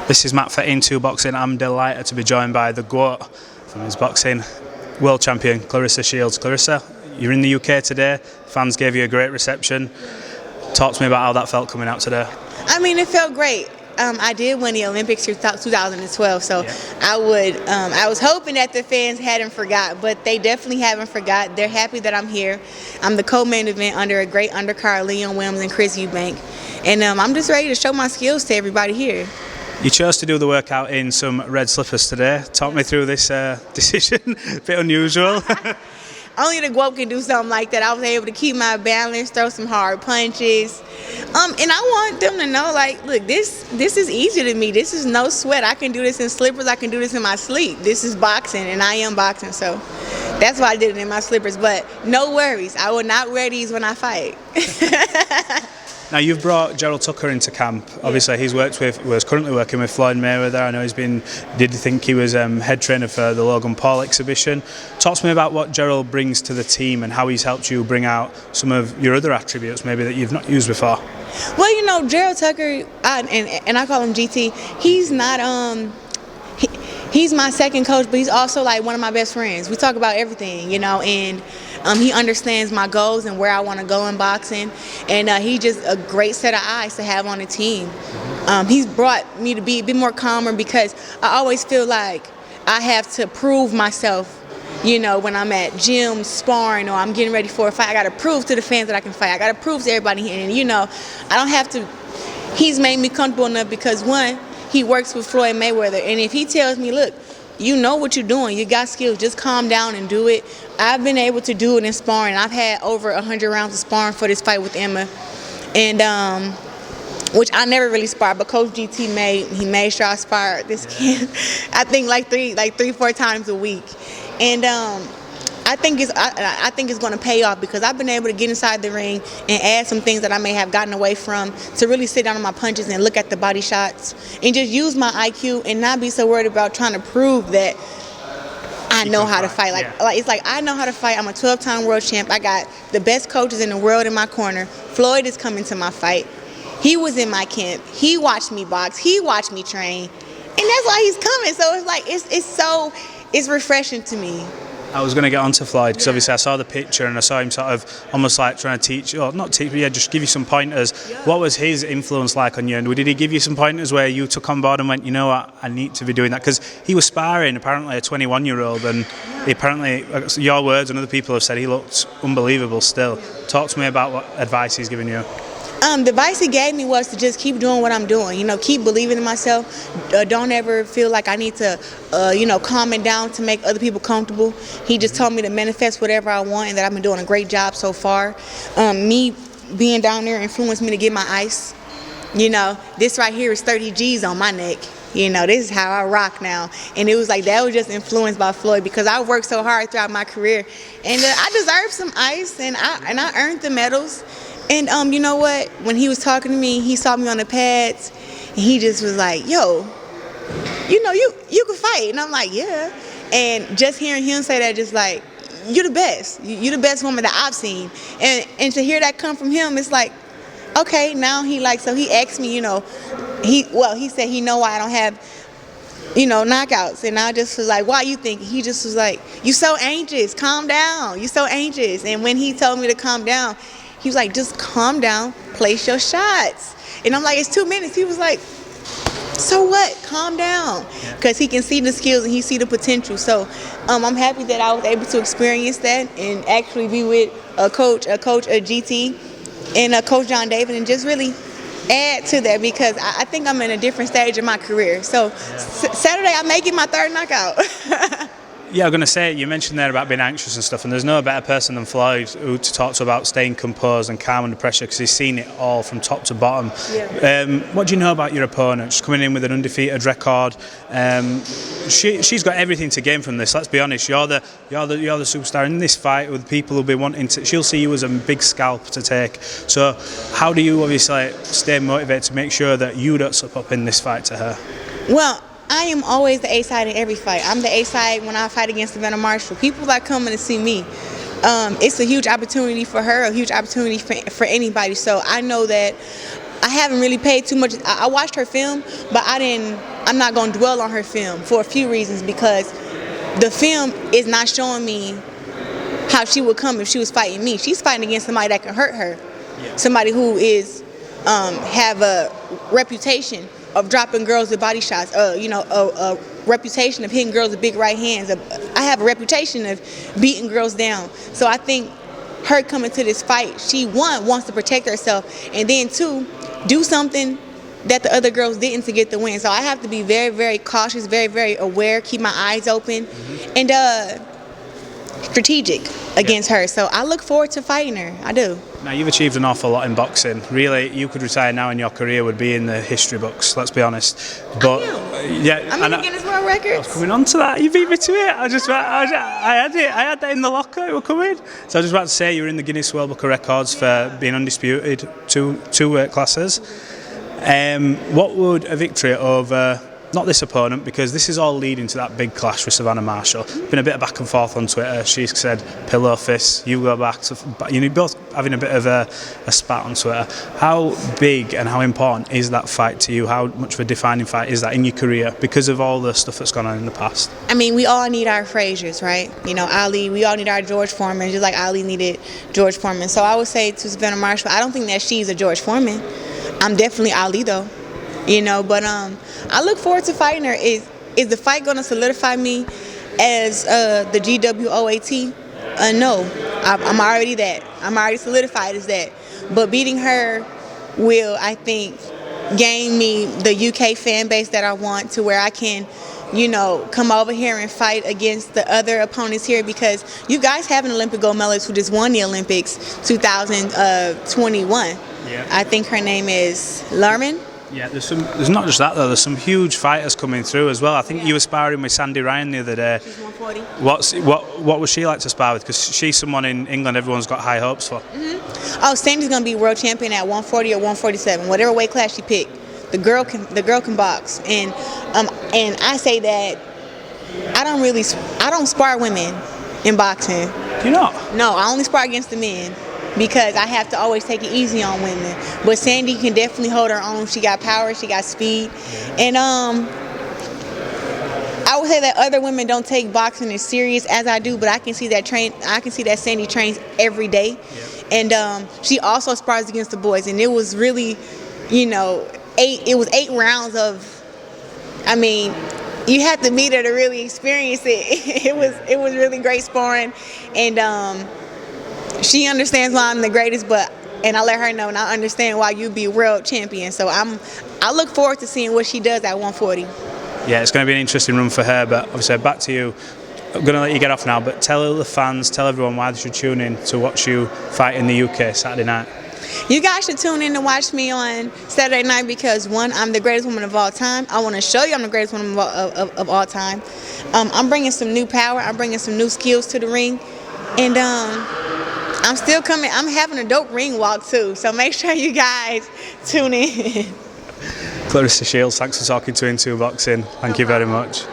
This is Matt for Into Boxing. I'm delighted to be joined by the GOAT from his boxing, world champion Claressa Shields. Claressa, you're in the UK today. Fans gave you a great reception. Talk to me about how that felt coming out today. I mean, it felt great. I did win the Olympics 2012, so yeah. I was hoping that the fans hadn't forgot, but they definitely haven't forgot. They're happy that I'm here. I'm the co-main event under a great undercard, Leon Williams and Chris Eubank, and I'm just ready to show my skills to everybody here. You chose to do the workout in some red slippers today. Talk me through this decision. A bit unusual. Only the GOAT can do something like that. I was able to keep my balance, throw some hard punches. And I want them to know, like, look, this is easy to me. This is no sweat. I can do this in slippers. I can do this in my sleep. This is boxing, and I am boxing. So that's why I did it in my slippers. But no worries. I will not wear these when I fight. Now, you've brought Gerald Tucker into camp. Obviously, he's was currently working with Floyd Mayweather. I know did you think he was head trainer for the Logan Paul exhibition? Talk to me about what Gerald brings to the team and how he's helped you bring out some of your other attributes maybe that you've not used before. Well, you know, Gerald Tucker, and I call him GT, he's not, he's my second coach, but he's also like one of my best friends. We talk about everything, you know, and he understands my goals and where I want to go in boxing, and he's just a great set of eyes to have on the team. He's brought me to be a bit more calmer because I always feel like I have to prove myself, you know, when I'm at gym sparring or I'm getting ready for a fight. I got to prove to the fans that I can fight. I got to prove to everybody, and you know, I don't have to. He's made me comfortable enough because one, he works with Floyd Mayweather, and if he tells me, look, you know what you're doing, you got skills, just calm down and do it. I've been able to do it in sparring. I've had over 100 rounds of sparring for this fight with Emma, and which I never really sparred, but Coach GT made sure I sparred this kid. I think like 3-4 times a week, and I think it's going to pay off because I've been able to get inside the ring and add some things that I may have gotten away from to really sit down on my punches and look at the body shots and just use my IQ and not be so worried about trying to prove that I know how to fight. Like it's like I know how to fight. I'm a 12-time world champ. I got the best coaches in the world in my corner. Floyd is coming to my fight. He was in my camp. He watched me box. He watched me train, and that's why he's coming. So it's like it's refreshing to me. I was going to get onto Floyd because obviously I saw the picture and I saw him sort of almost like trying to teach, or not teach, but yeah, just give you some pointers. Yeah. What was his influence like on you? And did he give you some pointers where you took on board and went, you know what, I need to be doing that? Because he was sparring apparently a 21-year-old, and he apparently, your words and other people have said he looked unbelievable still. Talk to me about what advice he's given you. The advice he gave me was to just keep doing what I'm doing. You know, keep believing in myself. Don't ever feel like I need to, you know, calm it down to make other people comfortable. He just told me to manifest whatever I want, and that I've been doing a great job so far. Me being down there influenced me to get my ice. You know, this right here is 30 G's on my neck. You know, this is how I rock now. And it was like that was just influenced by Floyd because I worked so hard throughout my career, and I deserved some ice, and I earned the medals. And you know what? When he was talking to me, he saw me on the pads, and he just was like, "Yo, you know, you can fight." And I'm like, "Yeah." And just hearing him say that, just like, "You're the best. You're the best woman that I've seen." And to hear that come from him, it's like, okay, now so he asked me, you know, he said he know why I don't have, you know, knockouts, and I just was like, "Why you think?" He just was like, "You so anxious. Calm down. You so anxious." And when he told me to calm down, he was like, "Just calm down, place your shots." And I'm like, "It's 2 minutes." He was like, "So what? Calm down." Because he can see the skills and he see the potential. So I'm happy that I was able to experience that and actually be with a GT, and Coach John David, and just really add to that because I think I'm in a different stage of my career. So Saturday I may get my third knockout. Yeah, I'm going to say, you mentioned there about being anxious and stuff, and there's no better person than Floyd to talk to about staying composed and calm under pressure because he's seen it all from top to bottom. Yeah. What do you know about your opponent? She's coming in with an undefeated record. She's got everything to gain from this. Let's be honest. You're the superstar in this fight with people who'll be wanting to. She'll see you as a big scalp to take. So, how do you obviously stay motivated to make sure that you don't slip up in this fight to her? Well, I am always the A side in every fight. I'm the A side when I fight against Savannah Marshall. People are coming to see me. It's a huge opportunity for her, a huge opportunity for anybody. So I know that I haven't really paid too much. I watched her film, but I didn't I'm not going to dwell on her film for a few reasons, because the film is not showing me how she would come if she was fighting me. She's fighting against somebody that can hurt her, somebody who is have a reputation of dropping girls with body shots, a reputation of hitting girls with big right hands. I have a reputation of beating girls down. So I think her coming to this fight, she, one, wants to protect herself, and then two, do something that the other girls didn't to get the win. So I have to be very, very cautious, very, very aware, keep my eyes open, and strategic against her. So I look forward to fighting her. I do. Now, you've achieved an awful lot in boxing. Really, you could retire now and your career would be in the history books, let's be honest. But yeah, I'm in the Guinness World Records. Coming on to that, you beat me to it. I had that in the locker, it was coming. So I was just about to say, you were in the Guinness World Book of Records for being undisputed, two weight classes. What would a victory over, not this opponent, because this is all leading to that big clash with Savannah Marshall. Been a bit of back and forth on Twitter. She's said pillow fists, you go back to, you're both having a bit of a spat on Twitter. How big and how important is that fight to you? How much of a defining fight is that in your career because of all the stuff that's gone on in the past? I mean, we all need our Fraziers, right? Ali, we all need our George Foreman, just like Ali needed George Foreman. So I would say to Savannah Marshall, I don't think that she's a George Foreman. I'm definitely Ali though, but I look forward to fighting her. Is the fight going to solidify me as the GWOAT? No, I'm already that. I'm already solidified as that. But beating her will, I think, gain me the UK fan base that I want, to where I can, come over here and fight against the other opponents here, because you guys have an Olympic gold medalist who just won the Olympics 2021. Yeah. I think her name is Lerman. Yeah, there's not just that though. There's some huge fighters coming through as well. I think you were sparring with Sandy Ryan the other day. She's 140. What was she like to spar with? Because she's someone in England everyone's got high hopes for. Oh, Sandy's gonna be world champion at 140 or 147, whatever weight class she picked. The girl can box, and I say that I don't spar women in boxing. Do you not? No, I only spar against the men, because I have to always take it easy on women. But Sandy can definitely hold her own. She got power, she got speed. And I would say that other women don't take boxing as serious as I do, but I can see that Sandy trains every day. And she also spars against the boys, and it was really, 8 rounds of, you had to meet her to really experience it. It was really great sparring, and she understands why I'm the greatest, and I let her know, and I understand why you be world champion. So I look forward to seeing what she does at 140. Yeah, it's going to be an interesting run for her, but obviously back to you. I'm going to let you get off now, but tell the fans, tell everyone why they should tune in to watch you fight in the UK Saturday night. You guys should tune in to watch me on Saturday night, because one, I'm the greatest woman of all time. I want to show you I'm the greatest woman of all time. I'm bringing some new power. I'm bringing some new skills to the ring, and I'm still coming. I'm having a dope ring walk too, so make sure you guys tune in. Claressa Shields, thanks for talking to Into Boxing. Thank you very much.